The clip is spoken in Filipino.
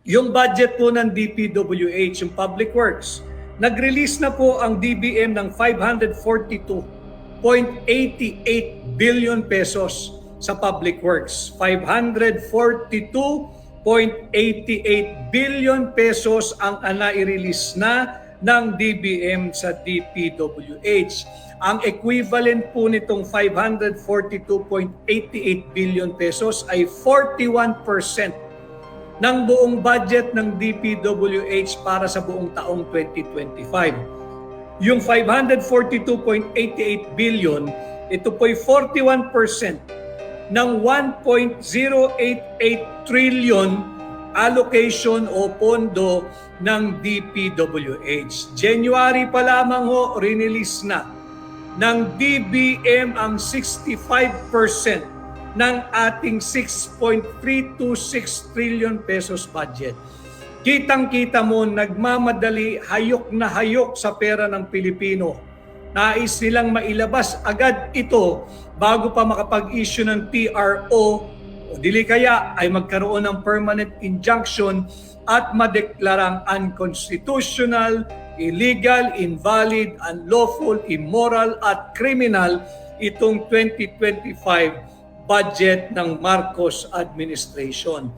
Yung budget po ng DPWH, yung Public Works, nag-release na po ang DBM ng 542.88 billion pesos sa Public Works. 542.88 billion pesos ang nai-release na ng DBM sa DPWH. Ang equivalent po nitong 542.88 billion pesos ay 41% ng buong budget ng DPWH para sa buong taong 2025. Yung 542.88 billion, ito po'y 41% ng 1.088 trillion allocation o pondo ng DPWH. January pa lamang ho, release na ng DBM ang 65% ng ating 6.326 trillion pesos budget. Kitang-kita mo, nagmamadali, hayok na hayok sa pera ng Pilipino. Nais nilang mailabas agad ito bago pa makapag-issue ng TRO o dili kaya ay magkaroon ng permanent injunction at madeklarang unconstitutional, illegal, invalid, unlawful, immoral at criminal itong 2025 budget ng Marcos administration.